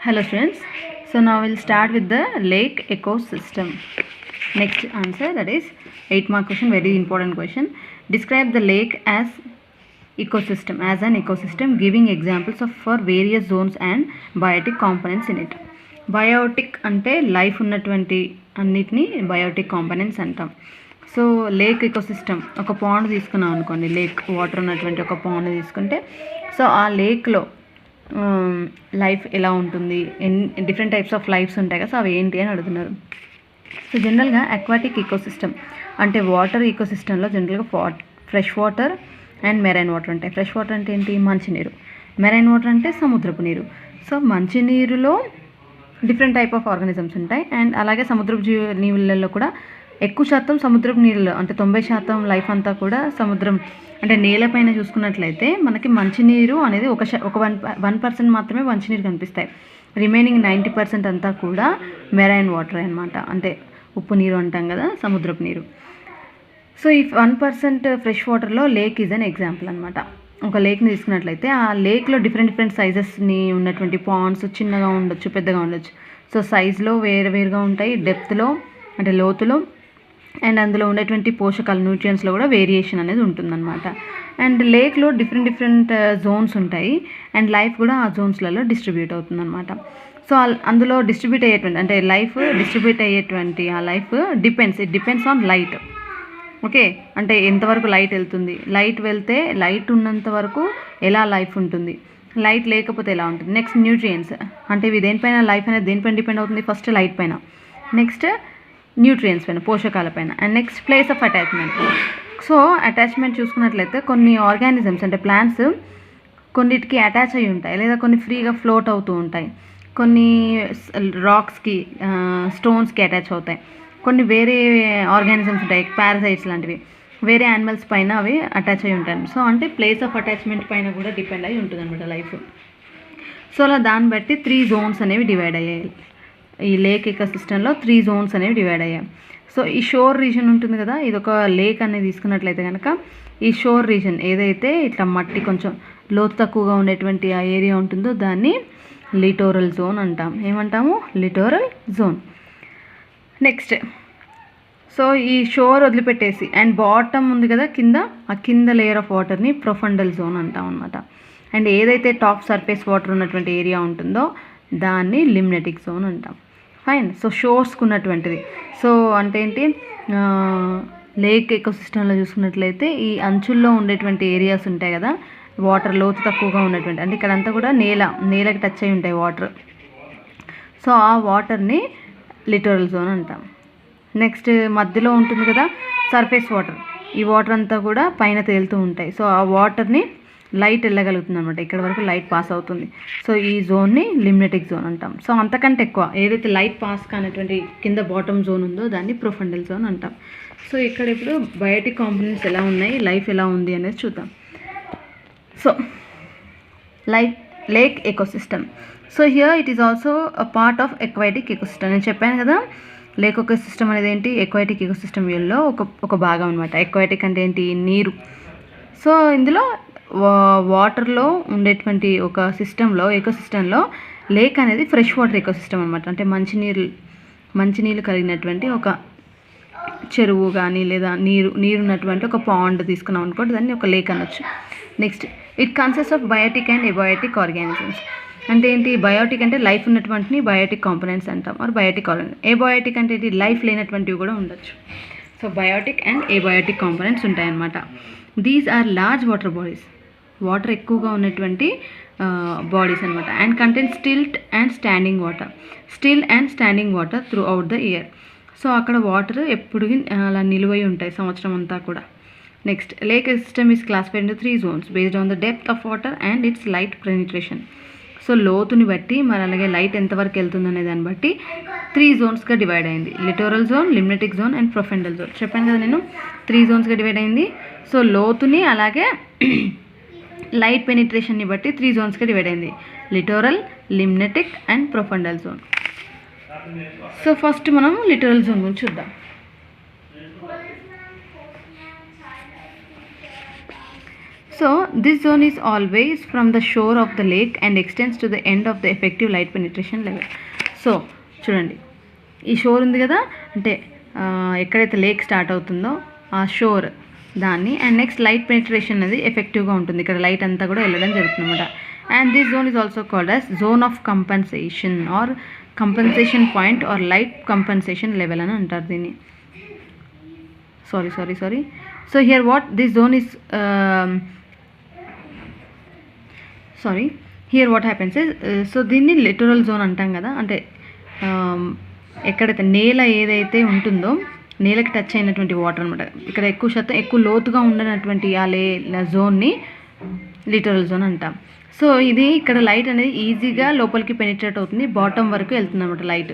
Hello students. So now we'll start with the lake ecosystem. Next answer, that is 8 mark question, very important question. Describe the lake as an ecosystem giving examples of for various zones and biotic components in it. Biotic అంటే life ఉన్నటువంటి అన్నిటినీ biotic components అంటాం. So lake ecosystem, ఒక pond తీసుకున్నాం అనుకోండి, lake water ఉన్నటువంటి ఒక pond తీసుకుంటే, సో ఆ లేక్లో లైఫ్ ఎలా ఉంటుంది, డిఫరెంట్ టైప్స్ ఆఫ్ లైఫ్స్ ఉంటాయి కదా, సో అవి ఏంటి అని అడుగుతున్నారు. సో జనరల్గా అక్వాటిక్ ఈకోసిస్టమ్ అంటే వాటర్ ఈకోసిస్టంలో జనరల్గా fresh water and marine water ఉంటాయి. ఫ్రెష్ వాటర్ అంటే ఏంటి? మంచినీరు. మెరైన్ వాటర్ అంటే సముద్రపు నీరు. సో మంచినీరులో డిఫరెంట్ టైప్ ఆఫ్ ఆర్గానిజమ్స్ ఉంటాయి, అండ్ అలాగే సముద్రపు నీళ్ళల్లో కూడా ఎక్కువ శాతం సముద్రపు నీళ్ళు, అంటే 90% లైఫ్ అంతా కూడా సముద్రం అంటే నేలపైన చూసుకున్నట్లయితే మనకి మంచినీరు అనేది ఒక 1% మాత్రమే మంచినీరు కనిపిస్తాయి. రిమైనింగ్ 90% అంతా కూడా మెరైన్ వాటర్ అనమాట, అంటే ఉప్పు నీరు అంటాం కదా, సముద్రపు నీరు. సో ఈ 1% ఫ్రెష్ వాటర్లో లేక్ ఈజ్ అన్ ఎగ్జాంపుల్ అనమాట. ఒక లేక్ని తీసుకున్నట్లయితే ఆ లేక్లో డిఫరెంట్ సైజెస్ని ఉన్నటువంటి పాండ్స్ చిన్నగా ఉండొచ్చు, పెద్దగా ఉండొచ్చు. సో సైజులో వేరుగా ఉంటాయి, డెప్త్లో అంటే లోతులో, అండ్ అందులో ఉండేటువంటి పోషకాలు న్యూట్రియంట్స్లో కూడా వేరియేషన్ అనేది ఉంటుందన్నమాట. అండ్ లేక్లో డిఫరెంట్ జోన్స్ ఉంటాయి, అండ్ లైఫ్ కూడా ఆ జోన్స్లలో డిస్ట్రిబ్యూట్ అవుతుందన్నమాట. సో అందులో డిస్ట్రిబ్యూట్ అయ్యేటువంటి ఆ life depends on light. Okay, అంటే ఎంతవరకు లైట్ వెళ్తుంది, లైట్ వెళ్తే లైట్ ఉన్నంత వరకు ఎలా లైఫ్ ఉంటుంది, లైట్ లేకపోతే ఎలా ఉంటుంది. నెక్స్ట్ న్యూట్రియంట్స్, అంటే ఇవి దేనిపైన లైఫ్ అనేది దేనిపైన డిపెండ్ అవుతుంది? ఫస్ట్ లైట్ పైన, నెక్స్ట్ న్యూట్రియంట్స్ పైన, పోషకాల పైన, and next place of attachment. So attachment చూసుకున్నట్లయితే కొన్ని ఆర్గానిజమ్స్ అంటే ప్లాంట్స్ కొన్నిటికి అటాచ్ అయ్యి ఉంటాయి, లేదా కొన్ని ఫ్రీగా ఫ్లోట్ అవుతూ ఉంటాయి, కొన్ని రాక్స్కి స్టోన్స్కి అటాచ్ అవుతాయి, కొన్ని వేరే ఆర్గానిజమ్స్ ఉంటాయి, పారసైట్స్ లాంటివి, వేరే యానిమల్స్ పైన అవి అటాచ్ అయ్యి ఉంటాయి. సో అంటే ప్లేస్ ఆఫ్ అటాచ్మెంట్ పైన కూడా డిపెండ్ అయ్యి ఉంటుంది అనమాట లైఫ్. సో అలా దాన్ని బట్టి 3 జోన్స్ అనేవి డివైడ్ అయ్యాయి. ఈ లేక్ ఎకోసిస్టంలో 3 జోన్స్ అనేవి డివైడ్ అయ్యాయి. సో ఈ షోర్ రీజన్ ఉంటుంది కదా, ఇది ఒక లేక్ అనేది తీసుకున్నట్లయితే కనుక, ఈ షోర్ రీజన్ ఏదైతే ఇట్లా మట్టి కొంచెం లోతు తక్కువగా ఉండేటువంటి ఆ ఏరియా ఉంటుందో దాన్ని లిటోరల్ జోన్ అంటాం. ఏమంటాము? Littoral zone. నెక్స్ట్, సో ఈ షోర్ వదిలిపెట్టేసి అండ్ బాటమ్ ఉంది కదా కింద, ఆ కింద లేయర్ ఆఫ్ వాటర్ని ప్రొఫండల్ జోన్ అంటాం అనమాట. అండ్ ఏదైతే టాప్ సర్ఫేస్ వాటర్ ఉన్నటువంటి ఏరియా ఉంటుందో దాన్ని లిమ్నెటిక్ జోన్ అంటాం. ఫైన్. సో షోర్స్కి ఉన్నటువంటిది. సో అంటే ఏంటి, లేక్ ఎకోసిస్టంలో చూసుకున్నట్లయితే ఈ అంచుల్లో ఉండేటువంటి ఏరియాస్ ఉంటాయి కదా, వాటర్ లోతు తక్కువగా ఉన్నటువంటి, అంటే ఇక్కడంతా కూడా నేలకి టచ్ అయి ఉంటాయి వాటర్. సో ఆ వాటర్ని లిటోరల్ జోన్ అంటాం. నెక్స్ట్ మధ్యలో ఉంటుంది కదా సర్ఫేస్ వాటర్, ఈ వాటర్ అంతా కూడా పైన తేలుతూ ఉంటాయి. సో ఆ వాటర్ని లైట్ వెళ్ళగలుగుతుంది అనమాట, ఇక్కడ వరకు లైట్ పాస్ అవుతుంది. సో ఈ జోన్ని లిమ్నెటిక్ జోన్ అంటాం. సో అంతకంటే ఎక్కువ ఏదైతే లైట్ పాస్ కానటువంటి కింద బాటమ్ జోన్ ఉందో దాన్ని ప్రొఫండల్ జోన్ అంటాం. సో ఇక్కడ ఇప్పుడు బయోటిక్ కాంపోనెంట్స్ ఎలా ఉన్నాయి, లైఫ్ ఎలా ఉంది అనేది చూద్దాం. So lake ecosystem. So here it is also a part of aquatic ecosystem. నేను చెప్పాను కదా, లేక్ ఎకోసిస్టమ్ అనేది ఏంటి, ఎక్వాటిక్ ఎకోసిస్టమ్లో ఒక భాగం అనమాట. ఎక్వాటిక్ అంటే ఏంటి? నీరు. సో ఇందులో వాటర్లో ఉండేటువంటి ఒక ఎకోసిస్టంలో లేక్ అనేది ఫ్రెష్ వాటర్ ఎకోసిస్టమ్ అనమాట. అంటే మంచినీళ్ళు కలిగినటువంటి ఒక చెరువు కానీ, లేదా నీరు ఉన్నటువంటి ఒక పాండ్ తీసుకున్నాం అనుకోండి, దాన్ని ఒక లేక్ అనొచ్చు. Next, it consist of biotic and abiotic organisms. అంటే ఏంటి? బయోటిక్ అంటే లైఫ్ ఉన్నటువంటిని బయోటిక్ కాంపోనెంట్స్ అంటాం, ఆర్ బయోటిక్ ఆర్గానిజం. ఏబయోటిక్ అంటే ఏంటి? లైఫ్ లేనటువంటివి కూడా ఉండొచ్చు. So biotic and abiotic components ఉంటాయన్నమాట. These are large water bodies, water ఎక్కువగా ఉన్నటువంటి బాడీస్ అనమాట. And content still and standing water throughout the year. So అక్కడ వాటర్ ఎప్పుడు అలా నిలువై ఉంటాయి సంవత్సరం అంతా కూడా. Next, lake system is classified into 3 zones based on the depth of water and its light penetration. So లోతుని బట్టి, మరి అలాగే లైట్ ఎంతవరకు వెళ్తుంది అనే దాన్ని బట్టి 3 జోన్స్గా డివైడ్ అయింది. Littoral zone, limnetic zone and profundal zone. చెప్పాను కదా నేను, 3 జోన్స్గా డివైడ్ అయింది. సో లోతుని అలాగే లైట్ పెనిట్రేషన్ని బట్టి 3 జోన్స్గా డివైడ్ అయింది. Littoral, limnetic and profundal zone. So first మనం లిటోరల్ జోన్ గురించి చూద్దాం. So this zone is always from the shore of the lake and extends to the end of the effective light penetration level. So చూడండి, ఈ షోర్ ఉంది కదా, అంటే ఎక్కడైతే lake start అవుతుందో ఆ షోర్ దాన్ని, అండ్ నెక్స్ట్ లైట్ పెనిట్రేషన్ అనేది ఎఫెక్టివ్గా ఉంటుంది. ఇక్కడ లైట్ అంతా కూడా వెళ్ళడం జరుగుతుంది అనమాట. And this zone is also called as zone of compensation or compensation point or light compensation level అని అంటారు దీన్ని. Sorry. So here what this zone is here what happens is, so దీన్ని లిటరల్ జోన్ అంటాం కదా, అంటే ఎక్కడైతే నేల ఏదైతే ఉంటుందో నేలకి టచ్ అయినటువంటి వాటర్ అనమాట. ఇక్కడ ఎక్కువ శాతం ఎక్కువ లోతుగా ఉండనటువంటి ఆ జోన్ని లిటరల్ జోన్ అంటాం. సో ఇది ఇక్కడ లైట్ అనేది ఈజీగా లోపలికి పెనిట్రేట్ అవుతుంది, బాటమ్ వరకు వెళ్తుంది అనమాట లైట్.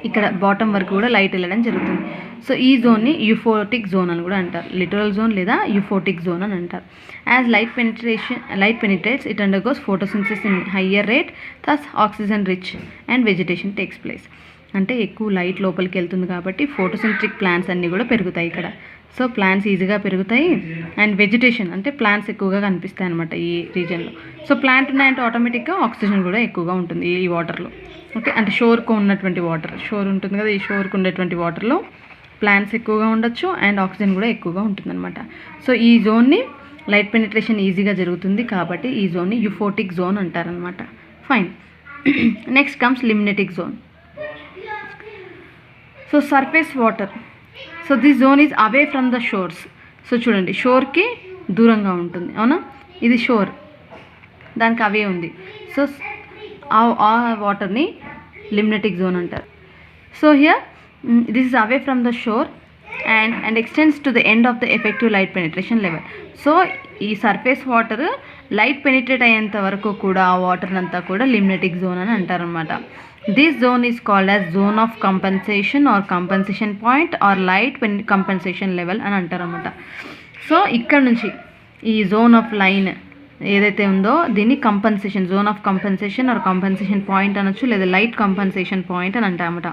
ఇక్కడ బాటమ్ వరకు కూడా లైట్ వెళ్ళడం జరుగుతుంది. సో ఈ జోన్ని యూఫోటిక్ జోన్ అని కూడా అంటారు, లిటరల్ జోన్ లేదా యూఫోటిక్ జోన్ అని అంటారు. As light penetrates it undergoes photosynthesis in higher rate, thus oxygen rich and vegetation takes place. అంటే ఎక్కువ లైట్ లోపలికి వెళ్తుంది కాబట్టి ఫోటోసింథటిక్ ప్లాంట్స్ అన్నీ కూడా పెరుగుతాయి ఇక్కడ. సో ప్లాంట్స్ ఈజీగా పెరుగుతాయి అండ్ వెజిటేషన్ అంటే ప్లాంట్స్ ఎక్కువగా కనిపిస్తాయి అనమాట ఈ రీజన్లో. సో ప్లాంట్ ఉన్నాయంటే ఆటోమేటిక్గా ఆక్సిజన్ కూడా ఎక్కువగా ఉంటుంది ఈ వాటర్లో. ఓకే, అంటే షోర్కు ఉన్నటువంటి వాటర్, షోర్ ఉంటుంది కదా, ఈ షోర్కు ఉండేటువంటి వాటర్లో ప్లాంట్స్ ఎక్కువగా ఉండొచ్చు అండ్ ఆక్సిజన్ కూడా ఎక్కువగా ఉంటుందన్నమాట. సో ఈ జోన్ని లైట్ పెనిట్రేషన్ ఈజీగా జరుగుతుంది కాబట్టి ఈ జోన్ని యూఫోటిక్ జోన్ అంటారనమాట. Fine. Next comes limnetic zone. So surface water. So this zone is away from the షోర్స్. So చూడండి, షోర్కి దూరంగా ఉంటుంది, అవునా, ఇది షోర్, దానికి అవే ఉంది. సో ఆ వాటర్ని లిమ్నెటిక్ జోన్ అంటారు. So here this is away from the shore and extends to the end of the effective light penetration level. So ఈ సర్ఫేస్ వాటర్ లైట్ పెనిట్రేట్ అయ్యేంత వరకు కూడా ఆ వాటర్ అంతా కూడా లిమ్నెటిక్ జోన్ అని అంటారనమాట. This zone is called as zone of compensation or compensation point or light compensation level అని అంటారనమాట. సో ఇక్కడ నుంచి ఈ జోన్ ఆఫ్ లైన్ ఏదైతే ఉందో దీన్ని compensation, zone of compensation or compensation point అనొచ్చు, లేదా లైట్ కంపెన్సేషన్ పాయింట్ అని అంటారన్నమాట.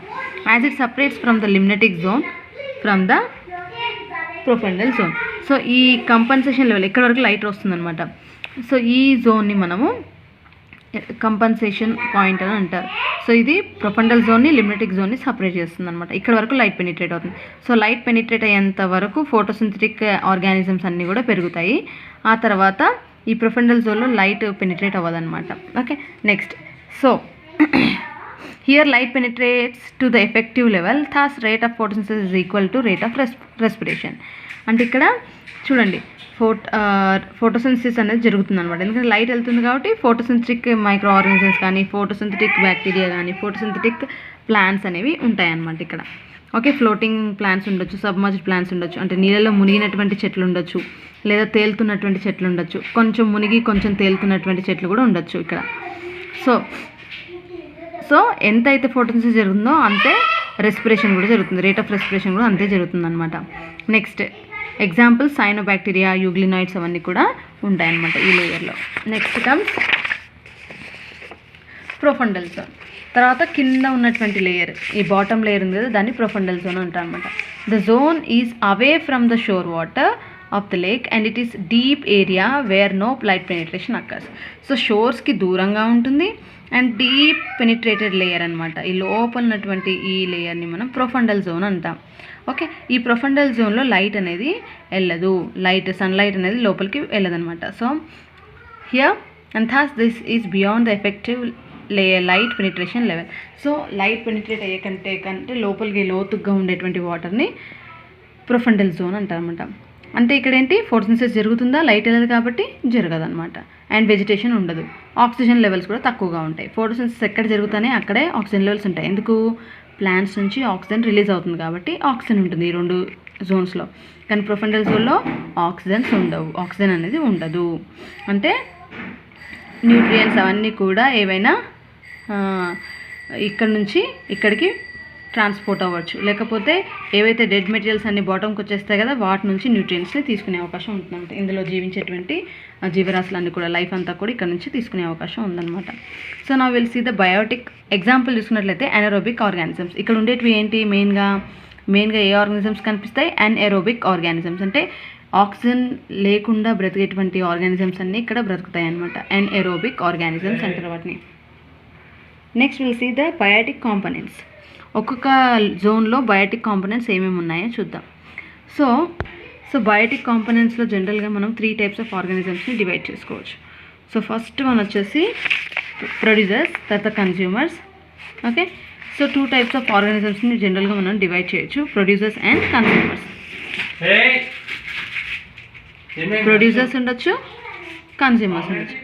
As it separates from the limnetic zone from the profundal zone. So ఈ కంపెన్సేషన్ లెవెల్ ఎక్కడ వరకు లైట్ వస్తుందన్నమాట. సో ఈ జోన్ని మనము కంపెన్సేషన్ పాయింట్ అని అంటారు. సో ఇది ప్రొఫండల్ జోన్ని లిమ్నెటిక్ జోన్ని సపరేట్ చేస్తుంది అనమాట. ఇక్కడ వరకు లైట్ పెనిట్రేట్ అవుతుంది. సో లైట్ పెనిట్రేట్ అయ్యేంత వరకు ఫోటోసింథటిక్ ఆర్గానిజమ్స్ అన్నీ కూడా పెరుగుతాయి. ఆ తర్వాత ఈ ప్రొఫండల్ జోన్లో లైట్ పెనిట్రేట్ అవ్వదన్నమాట. Okay, next. So here light penetrates to the effective level, thus rate of photosynthesis is equal to rate of respiration. అంటే ఇక్కడ చూడండి, ఫోటోసింథసిస్ అనేది జరుగుతుంది అనమాట. ఎందుకంటే లైట్ వెళ్తుంది కాబట్టి ఫోటోసింథటిక్ మైక్రో ఆర్గానిజమ్స్ కానీ, ఫోటోసింథటిక్ బ్యాక్టీరియా కానీ, ఫోటోసింథటిక్ ప్లాంట్స్ అనేవి ఉంటాయన్నమాట ఇక్కడ. ఓకే, ఫ్లోటింగ్ ప్లాంట్స్ ఉండొచ్చు, సబ్మర్జ్డ్ ప్లాంట్స్ ఉండొచ్చు, అంటే నీళ్ళలో మునిగినటువంటి చెట్లు ఉండొచ్చు, లేదా తేలుతున్నటువంటి చెట్లు ఉండొచ్చు, కొంచెం మునిగి కొంచెం తేలుతున్నటువంటి చెట్లు కూడా ఉండొచ్చు ఇక్కడ. సో ఎంత అయితే ఫోటోసింథసిస్ జరుగుతుందో అంతే రెస్పిరేషన్ కూడా జరుగుతుంది, రేట్ ఆఫ్ రెస్పిరేషన్ కూడా అంతే జరుగుతుంది అనమాట. నెక్స్ట్ ఎగ్జాంపుల్ సైనోబ్యాక్టీరియా, యూగ్లినాయిడ్స్ అవన్నీ కూడా ఉంటాయన్నమాట ఈ లేయర్లో. Next comes profundal zone. తర్వాత కింద ఉన్నటువంటి లేయర్, ఈ బాటమ్ లేయర్ ఉంది కదా, దాన్ని ప్రొఫండల్ జోన్ అంటారు అనమాట. The zone is away from the shore water of the lake and it is deep area where no light penetration occurs. So షోర్స్కి దూరంగా ఉంటుంది అండ్ డీప్ పెనిట్రేటెడ్ లేయర్ అనమాట. ఈ లోపల ఉన్నటువంటి ఈ లేయర్ని మనం ప్రొఫండల్ జోన్ అంటాం. ఓకే, ఈ ప్రొఫండల్ జోన్లో లైట్ అనేది వెళ్ళదు, సన్లైట్ అనేది లోపలికి వెళ్ళదనమాట. So here and thus this is beyond the effective light penetration level. So light penetrate అయ్యే కంటే లోపలికి లోతుగా ఉండేటువంటి వాటర్ని ప్రొఫండల్ జోన్ అంటారనమాట. అంటే ఇక్కడ ఏంటి, ఫోటోసింథసిస్ జరుగుతుందా, లైట్ వెళ్ళదు కాబట్టి జరగదనమాట. అండ్ వెజిటేషన్ ఉండదు, ఆక్సిజన్ లెవెల్స్ కూడా తక్కువగా ఉంటాయి. ఫోటోసింథసిస్ ఎక్కడ జరుగుతానే అక్కడే ఆక్సిజన్ లెవెల్స్ ఉంటాయి. ఎందుకు, ప్లాంట్స్ నుంచి ఆక్సిజన్ రిలీజ్ అవుతుంది కాబట్టి ఆక్సిజన్ ఉంటుంది ఈ రెండు జోన్స్లో. కానీ ప్రొఫండల్ జోన్లో ఆక్సిజన్స్ ఉండవు, ఆక్సిజన్ అనేది ఉండదు. అంటే న్యూట్రియంట్స్ అవన్నీ కూడా ఏవైనా ఇక్కడ నుంచి ఇక్కడికి ట్రాన్స్పోర్ట్ అవ్వచ్చు, లేకపోతే ఏవైతే డెడ్ మెటీరియల్స్ అన్ని బాటంకి వచ్చేస్తాయి కదా, వాటి నుంచి న్యూట్రియంట్స్ని తీసుకునే అవకాశం ఉంటుందంట. ఇందులో జీవించేటువంటి జీవరాశులన్నీ కూడా, లైఫ్ అంతా కూడా ఇక్కడ నుంచి తీసుకునే అవకాశం ఉందన్నమాట. సో నా will see the biotic example చూసుకున్నట్లయితే అనెరోబిక్ ఆర్గానిజమ్స్. ఇక్కడ ఉండేటివి ఏంటి, మెయిన్గా ఏ ఆర్గానిజమ్స్ కనిపిస్తాయి, అనెరోబిక్ ఆర్గానిజమ్స్. అంటే ఆక్సిజన్ లేకుండా బ్రతికేటువంటి ఆర్గానిజమ్స్ అన్నీ ఇక్కడ బ్రతుకుతాయి అనమాట. ఎన్ఏరోబిక్ ఆర్గానిజమ్స్ అంటారు వాటిని. Next will see the biotic components. ఒక్కొక్క జోన్లో బయోటిక్ కాంపోనెంట్స్ ఏమేమి ఉన్నాయో చూద్దాం. సో బయోటిక్ కాంపోనెంట్స్లో జనరల్గా మనం 3 టైప్స్ ఆఫ్ ఆర్గానిజమ్స్ని డివైడ్ చేసుకోవచ్చు. సో ఫస్ట్ వన్ వచ్చేసి ప్రొడ్యూసర్స్, తర్వాత consumers. Okay, so 2 types of ఆర్గానిజమ్స్ని జనరల్గా మనం డివైడ్ చేయొచ్చు, ప్రొడ్యూసర్స్ అండ్ కన్జ్యూమర్స్. ప్రొడ్యూసర్స్ ఉండొచ్చు, కన్జ్యూమర్స్ ఉండొచ్చు.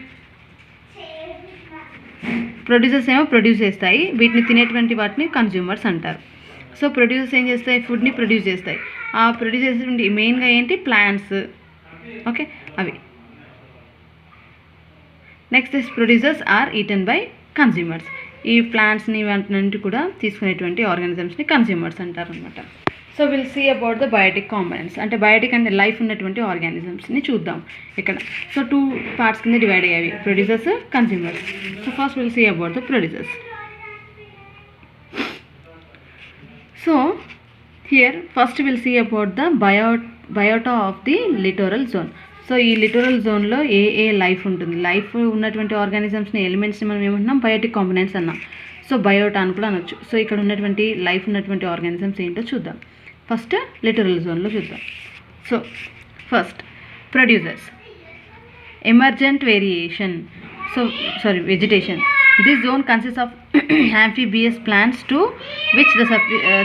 ప్రొడ్యూసర్స్ ఏమో ప్రొడ్యూస్ చేస్తాయి, వీటిని తినేటువంటి వాటిని కన్జ్యూమర్స్ అంటారు. సో ప్రొడ్యూసర్స్ ఏం చేస్తాయి, ఫుడ్ని ప్రొడ్యూస్ చేస్తాయి. ఆ ప్రొడ్యూస్ చేసేటువంటి మెయిన్గా ఏంటి, ప్లాంట్స్. ఓకే, అవి. Next this producers are eaten by consumers. ఈ ప్లాంట్స్ని వాటిని కూడా తీసుకునేటువంటి ఆర్గానిజమ్స్ని కన్జ్యూమర్స్ అంటారు అనమాట. So will see about the biotic components. అంటే బయోటిక్ అంటే లైఫ్ ఉన్నటువంటి ఆర్గానిజమ్స్ని చూద్దాం ఇక్కడ. సో 2 పార్ట్స్ కింద డివైడ్ అయ్యాయి, producers, consumers. So first will see about the producers. So here first will see about the biota of the littoral zone. So ఈ littoral జోన్లో ఏ లైఫ్ ఉంటుంది, లైఫ్ ఉన్నటువంటి ఆర్గానిజమ్స్ని, ఎలిమెంట్స్ని మనం ఏమంటున్నాం, బయోటిక్ కాంపోనెంట్స్ అన్నాం. సో బయోటా అని కూడా అనొచ్చు. సో ఇక్కడ ఉన్నటువంటి లైఫ్ ఉన్నటువంటి ఆర్గానిజమ్స్ ఏంటో చూద్దాం. ఫస్ట్ లిటరల్ జోన్లో చూద్దాం. So first producers, emergent variation. Vegetation. This zone consist of amphibious plants to which the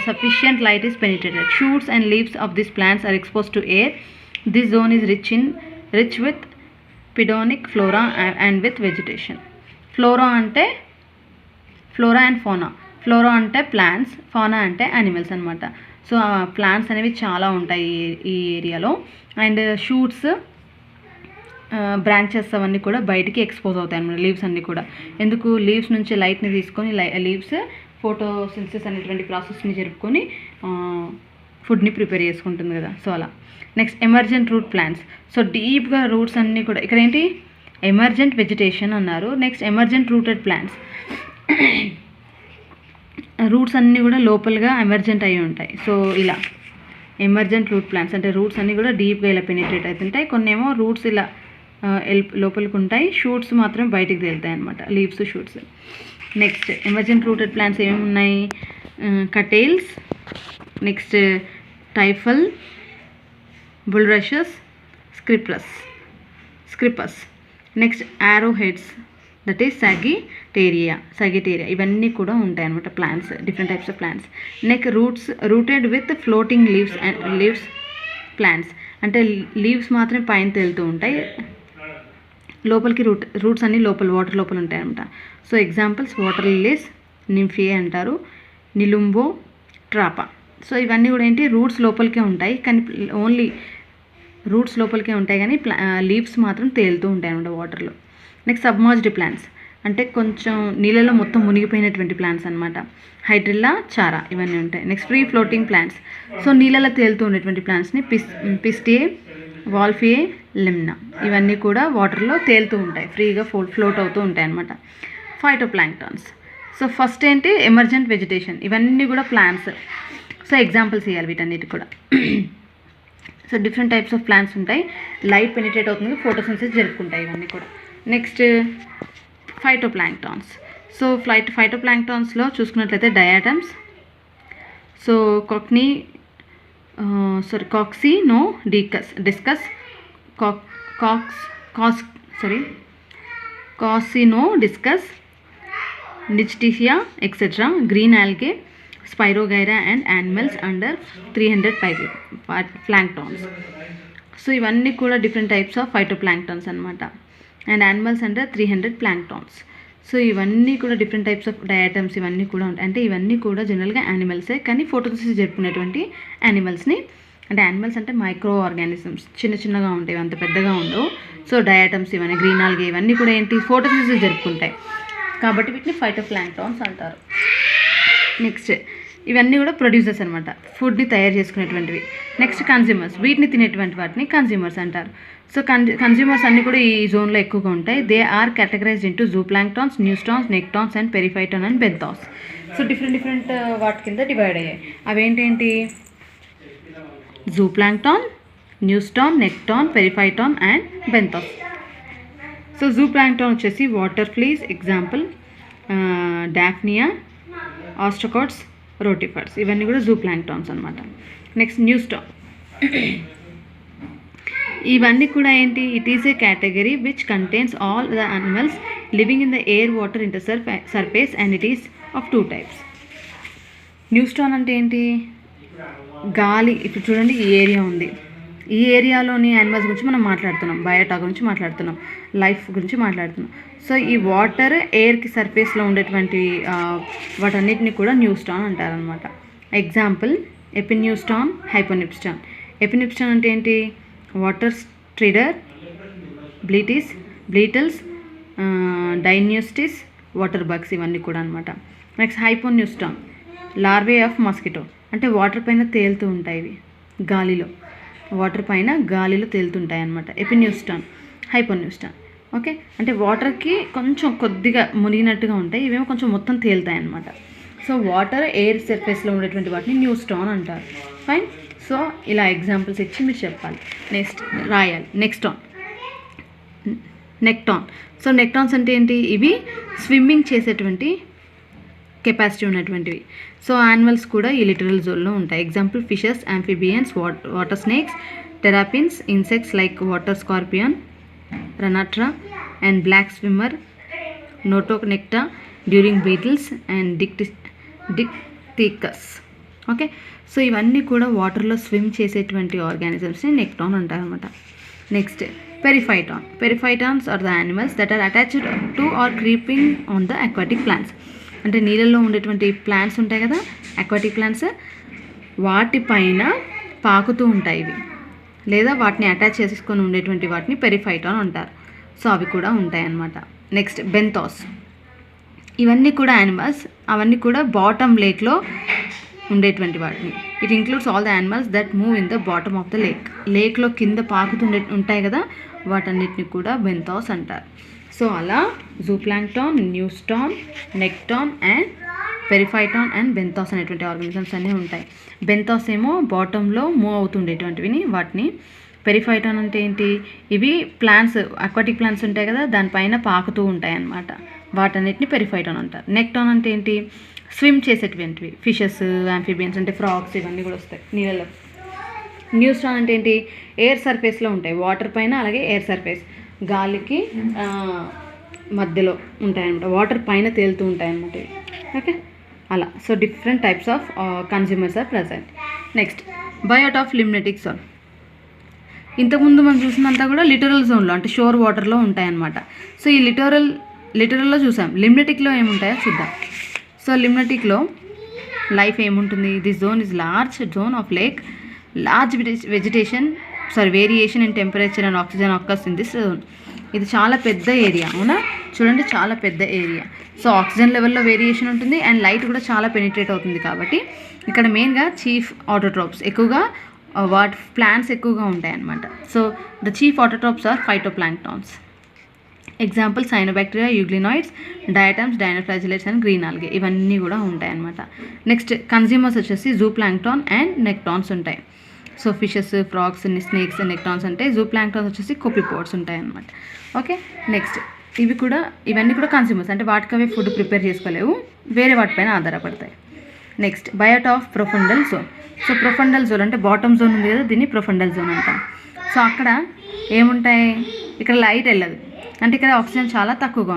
sufficient light is penetrated. Shoots and leaves of these plants are exposed to air. This zone is rich with pedonic flora and with vegetation. Flora and fauna. Flora అంటే plants, fauna అంటే animals అనమాట. So plants అనేవి చాలా ఉంటాయి ఈ ఏరియాలో. And shoots, branches అవన్నీ కూడా బయటికి ఎక్స్పోజ్ అవుతాయి అన్నమాట, లీవ్స్ అన్నీ కూడా. ఎందుకు, లీవ్స్ నుంచి లైట్ని తీసుకొని లీవ్స్ ఫోటోసింథసిస్ అనేటువంటి ప్రాసెస్ని జరుపుకొని ఫుడ్ని ప్రిపేర్ చేసుకుంటుంది కదా, సో అలా. Next emergent root plants. So డీప్గా రూట్స్ అన్నీ కూడా, ఇక్కడ ఏంటి ఎమర్జెంట్ వెజిటేషన్ అన్నారు. Next emergent rooted plants. Roots అన్నీ కూడా లోపలగా ఎమర్జెంట్ అయి ఉంటాయి. సో ఇలా ఎమర్జెంట్ రూట్ ప్లాంట్స్ అంటే రూట్స్ అన్నీ కూడా డీప్గా ఇలా పెనిట్రేట్ అవుతుంటాయి. కొన్ని ఏమో రూట్స్ ఇలా లోపలికి ఉంటాయి, షూట్స్ మాత్రం బయటికి తేలుతాయి అనమాట, leaves, shoots. Next emergent rooted plants ఏమేమి ఉన్నాయి, cattails, next typha, bulrushes, scirpus. Next arrow heads, that is sagittaria. ఇవన్నీ కూడా ఉంటాయి అనమాట plants, different types of plants. Next rooted with floating leaves plants. అంటే లీవ్స్ మాత్రమే పైన తేలుతూ ఉంటాయి, లోపలికి రూట్స్ అన్నీ వాటర్ లోపల ఉంటాయి అనమాట. సో ఎగ్జాంపుల్స్ వాటర్ లిల్లీస్, నింఫియే అంటారు, నిలుంబో, ట్రాపా. సో ఇవన్నీ కూడా ఏంటి, రూట్స్ లోపలికే ఉంటాయి, కానీ ఓన్లీ రూట్స్ లోపలికే ఉంటాయి, కానీ లీవ్స్ మాత్రం తేలుతూ ఉంటాయి అనమాట వాటర్లో. నెక్స్ట్ సబ్మర్జ్డ్ ప్లాంట్స్ అంటే కొంచెం నీళ్ళలో మొత్తం మునిగిపోయినటువంటి ప్లాంట్స్ అనమాట, హైడ్రిల్లా, చారా ఇవన్నీ ఉంటాయి. Next free floating plants. So నీళ్ళలో తేలుతూ ఉండేటువంటి ప్లాంట్స్ని పిస్టియే, వాల్ఫియే, లిమ్నా, ఇవన్నీ కూడా వాటర్లో తేలుతూ ఉంటాయి, ఫ్రీగా ఫ్లోట్ అవుతూ ఉంటాయి అనమాట. ఫైటోప్లాంక్టన్స్. సో ఫస్ట్ ఏంటి, ఎమర్జెంట్ వెజిటేషన్, ఇవన్నీ కూడా ప్లాంట్స్. సో ఎగ్జాంపుల్స్ ఇవ్వాలి వీటన్నిటి కూడా. So different types of plants ఉంటాయి, లైట్ పెనిట్రేట్ అవుతుంది, ఫోటోసింథసిస్ జరుపుకుంటాయి ఇవన్నీ కూడా. Next phytoplanktons. సో ఫైటోప్లాంక్టాన్స్లో చూసుకున్నట్లయితే diatoms, so coscinodiscus, coscinodiscus, nitzschia etcetera, green algae, spirogyra and animals under 300 planktons. So ఇవన్నీ కూడా డిఫరెంట్ టైప్స్ ఆఫ్ ఫైటోప్లాంక్టాన్స్ అనమాట. And animals under 300 planktons. So ఇవన్నీ కూడా డిఫరెంట్ టైప్స్ ఆఫ్ డయాటమ్స్ ఇవన్నీ కూడా ఉంటాయి. అంటే ఇవన్నీ కూడా జనరల్గా యానిమల్సే, కానీ ఫోటోసింథసిస్ జరుపుకునేటువంటి యానిమల్స్ని. అంటే యానిమల్స్ అంటే మైక్రో ఆర్గానిజమ్స్, చిన్నగా ఉంటాయి, అంత పెద్దగా ఉండవు. సో డయాటమ్స్ ఇవన్నీ, గ్రీన్ ఆల్గే ఇవన్నీ కూడా ఏంటి, ఫోటోసింథసిస్ జరుపుకుంటాయి, కాబట్టి వీటిని ఫైటోప్లాంక్టాన్స్ అంటారు. నెక్స్ట్ ఇవన్నీ కూడా ప్రొడ్యూసర్స్ అనమాట, ఫుడ్ని తయారు చేసుకునేటువంటివి. నెక్స్ట్ కన్జ్యూమర్స్, వీటిని తినేటువంటి వాటిని కన్జ్యూమర్స్ అంటారు. సో కన్జ్యూమర్స్ అన్నీ కూడా ఈ జోన్లో ఎక్కువగా ఉంటాయి. They are categorized into zooplanktons, neustons, nektons and periphyton and benthos. So different వాటి కింద డివైడ్ అయ్యాయి. అవేంటేంటి, zooplankton, neuston, nekton, periphyton and benthos. So zooplankton వచ్చేసి water fleas, example daphnia, ostracods, rotifers, ఇవన్నీ కూడా జూ ప్లాంక్టాన్స్ అనమాట. Next neuston, ఇవన్నీ కూడా ఏంటి, it is a category which contains all the animals living in the air water inter surface and it is of 2 types. న్యూస్టాన్ అంటే ఏంటి, గాలి. ఇప్పుడు చూడండి ఈ ఏరియా ఉంది, ఈ ఏరియాలోని యానిమల్స్ గురించి మనం మాట్లాడుతున్నాం, బయోటా గురించి మాట్లాడుతున్నాం, లైఫ్ గురించి మాట్లాడుతున్నాం. సో ఈ వాటర్ ఎయిర్కి సర్ఫేస్లో ఉండేటువంటి వాటన్నిటిని కూడా న్యూస్టాన్ అంటారనమాట. ఎగ్జాంపుల్ ఎపిన్యూస్టాన్, హైపోనిప్స్టాన్. ఎపినిప్స్టాన్ అంటే ఏంటి, water strider, beetles, dineutus, water bugs, ఇవన్నీ కూడా అనమాట. Next hyponeuston, larvae of mosquito. అంటే వాటర్ పైన తేలుతూ ఉంటాయి, ఇవి గాలిలో, వాటర్ పైన గాలిలో తేలుతుంటాయి అనమాట. ఎపిన్యూస్టాన్, హైపోన్యూస్టాన్. ఓకే, అంటే వాటర్కి కొంచెం కొద్దిగా మునిగినట్టుగా ఉంటాయి, ఇవేమో కొంచెం మొత్తం తేలుతాయి అనమాట. సో వాటర్ ఎయిర్ సర్ఫేస్లో ఉండేటువంటి వాటిని న్యూస్టాన్ అంటారు. ఫైన్. సో ఇలా ఎగ్జాంపుల్స్ ఇచ్చి మీరు చెప్పాలి, నెక్స్ట్ రాయాలి. నెక్టాన్. సో నెక్టాన్స్ అంటే ఏంటి, ఇవి స్విమ్మింగ్ చేసేటువంటి కెపాసిటీ ఉన్నటువంటివి. సో యానిమల్స్ కూడా ఈ లిటరల్ జోన్లో ఉంటాయి. Example fishes, amphibians, water snakes, terrapins, insects like water scorpion, ranatra and black swimmer, notonecta, during beetles and dytiscus. Okay, so ఇవన్నీ కూడా వాటర్లో స్విమ్ చేసేటువంటి ఆర్గానిజమ్స్ని నెక్టాన్ అంటారనమాట. Next periphyton. Periphytons are the animals that are attached to or creeping on the aquatic plants. అంటే నీళ్ళల్లో ఉండేటువంటి plants ఉంటాయి కదా, అక్వాటిక్ ప్లాంట్స్, వాటిపైన పాకుతూ ఉంటాయి ఇవి, లేదా వాటిని అటాచ్ చేసుకొని ఉండేటువంటి వాటిని పెరిఫైటాన్ అంటారు. సో అవి కూడా ఉంటాయి అన్నమాట. Next benthos. ఇవన్నీ కూడా యానిమల్స్, అవన్నీ కూడా బాటమ్ లేక్లో ఉండేటువంటి వాటిని. It includes all the animals that move in the bottom of the లేక్లో కింద పాకుతుండే ఉంటాయి కదా, వాటన్నిటిని కూడా బెంథాస్ అంటారు. సో అలా జూప్లాంక్టాన్, న్యూస్టాన్, నెక్టాన్ అండ్ పెరిఫైటాన్ అండ్ బెంథాస్ అనేటువంటి ఆర్గానిజమ్స్ అన్నీ ఉంటాయి. బెంథాస్ ఏమో బాటంలో మూవ్ అవుతుండేటువంటివి వాటిని. పెరిఫైటాన్ అంటే ఏంటి, ఇవి ప్లాంట్స్, అక్వాటిక్ ప్లాంట్స్ ఉంటాయి కదా, దానిపైన పాకుతూ ఉంటాయి అన్నమాట, వాటన్నిటిని పెరిఫైటాన్ అంటారు. నెక్టాన్ అంటే ఏంటి, స్విమ్ చేసేటువంటివి, ఫిషెస్, ఆంఫిబియన్స్ అంటే ఫ్రాగ్స్, ఇవన్నీ కూడా వస్తాయి నీళ్ళలో. న్యూస్టాన్ అంటే ఏంటి, ఎయిర్ సర్ఫేస్లో ఉంటాయి, వాటర్ పైన అలాగే ఎయిర్ సర్ఫేస్, గాలికి మధ్యలో ఉంటాయన్నమాట, వాటర్ పైన తేలుతూ ఉంటాయి అన్నమాట. ఓకే, అలా. So different types of consumers are present. Next biota of limnetic zone. ఇంతకుముందు మనం చూసినంతా కూడా లిటరల్ జోన్లో అంటే షోర్ వాటర్లో ఉంటాయన్నమాట. సో ఈ లిటరల్లో చూసాం, లిమ్నెటిక్లో ఏముంటాయో చూద్దాం. సో లిమ్నెటిక్లో లైఫ్ ఏముంటుంది, this zone is large zone of lake, large variation in temperature and oxygen occurs in this zone. ఇది చాలా పెద్ద ఏరియా, అవునా, చూడండి చాలా పెద్ద ఏరియా. సో ఆక్సిజన్ లెవెల్లో వేరియేషన్ ఉంటుంది అండ్ లైట్ కూడా చాలా పెనిట్రేట్ అవుతుంది. కాబట్టి ఇక్కడ మెయిన్గా చీఫ్ ఆటోట్రోప్స్ ఎక్కువగా, ప్లాంట్స్ ఎక్కువగా ఉంటాయి అన్నమాట. So the chief autotrophs are phytoplanktons. Example cyanobacteria, euglenoids, diatoms, dinoflagellates and green algae, ఇవన్నీ కూడా ఉంటాయి అన్నమాట. నెక్స్ట్ కన్జ్యూమర్స్ వచ్చేసి జూప్లాంక్టాన్ అండ్ నెక్టాన్స్ ఉంటాయి. సో ఫిషెస్, ఫ్రాగ్స్, స్నేక్స్, నెక్టాన్స్ అంటే, జూప్లాంక్టాన్స్ వచ్చేసి కోపిపోడ్స్ ఉంటాయి అన్నమాట. ఓకే, నెక్స్ట్ ఇవన్నీ కూడా కన్స్యూమర్స్, అంటే వాటికి అవి ఫుడ్ ప్రిపేర్ చేసుకోలేవు, వేరే వాటిపైన ఆధారపడతాయి. Next biota of profundal zone. So profundal zone అంటే బాటమ్ జోన్ ఉంది కదా, దీన్ని ప్రొఫండల్ జోన్ అంటాం. సో అక్కడ ఏముంటాయి, ఇక్కడ లైట్ వెళ్ళదు, అంటే ఇక్కడ ఆక్సిజన్ చాలా తక్కువగా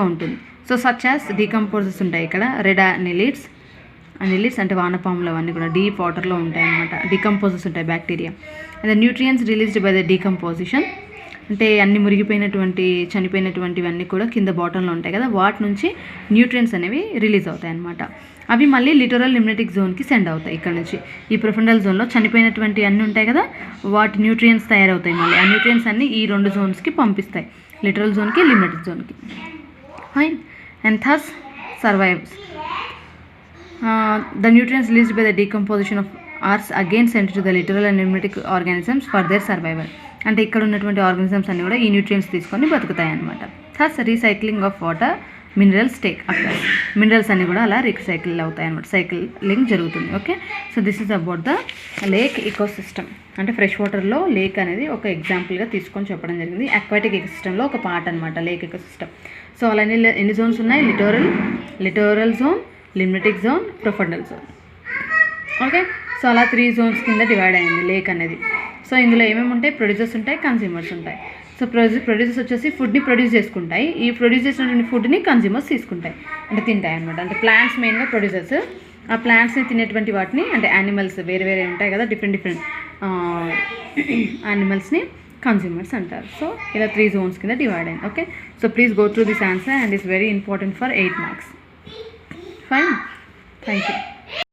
ఉంటుంది. సో సచ్ యాజ్ డీకంపోజర్స్ ఉంటాయి ఇక్కడ, రెడ్ అనిలిడ్స్ అంటే వానపాములు, అవన్నీ కూడా డీప్ వాటర్లో ఉంటాయి అన్నమాట. డీకంపోజర్స్ ఉంటాయి, bacteria. And nutrients released by the decomposition, అంటే అన్ని చనిపోయినటువంటివన్నీ కూడా కింద బాటంలో ఉంటాయి కదా, వాటి నుంచి న్యూట్రియన్స్ అనేవి రిలీజ్ అవుతాయి అన్నమాట. అవి మళ్ళీ లిటరల్ లిమ్నెటిక్ జోన్కి సెండ్ అవుతాయి. ఇక్కడ నుంచి ఈ ప్రొఫండల్ జోన్లో చనిపోయినటువంటి అన్నీ ఉంటాయి కదా, వాటి న్యూట్రియన్స్ తయారవుతాయి, మళ్ళీ ఆ న్యూట్రియన్స్ అన్నీ ఈ 2 జోన్స్కి పంపిస్తాయి, లిటరల్ జోన్కి, లిమ్నెటిక్ జోన్కి. Fine. And thus survives. The nutrients released by the decomposition of are again sent to the literal and limnetic organisms for their survival. అంటే ఇక్కడ ఉన్నటువంటి ఆర్గానిజమ్స్ అన్నీ కూడా ఈ న్యూట్రియన్స్ తీసుకొని బతుకుతాయి అన్నమాట. thus recycling of water minerals take అక్కడ minerals అన్నీ కూడా అలా రీసైకిల్ అవుతాయి అనమాట, సైకిలింగ్ జరుగుతుంది. Okay, so this is about the lake ecosystem. అంటే ఫ్రెష్ వాటర్లో లేక్ అనేది ఒక ఎగ్జాంపుల్గా తీసుకొని చెప్పడం జరిగింది. అక్వాటిక్ ఈకోసిస్టంలో ఒక పార్ట్ అనమాట లేక్ ఈకోసిస్టమ్. సో అలా ఎన్ని జోన్స్ ఉన్నాయి? Littoral zone, limnetic zone, profundal zone. Okay, so అలా 3 జోన్స్ కింద డివైడ్ అయింది లేక్ అనేది. సో ఇందులో ఏమేమి ఉంటాయి? ప్రొడ్యూసర్స్ ఉంటాయి, కన్స్యూమర్స్ ఉంటాయి. సో ప్రొడ్యూసర్స్ వచ్చేసి ఫుడ్ని ప్రొడ్యూస్ చేసుకుంటాయి. ఈ ప్రొడ్యూస్ చేసినటువంటి ఫుడ్ని కన్స్యూమర్స్ తీసుకుంటాయి, అంటే తింటాయి అనమాట. అంటే ప్లాంట్స్ మెయిన్గా ప్రొడ్యూసర్స్. ఆ ప్లాంట్స్ని తినేటువంటి వాటిని, అంటే యానిమల్స్ వేరే వేరే ఉంటాయి కదా, డిఫరెంట్ యానిమల్స్ని కన్స్యూమర్స్ అంటారు. సో ఇలా 3 జోన్స్ కింద డివైడ్ అయింది. Okay, so please go through this answer and it's very important for 8 marks. Fine, thank you.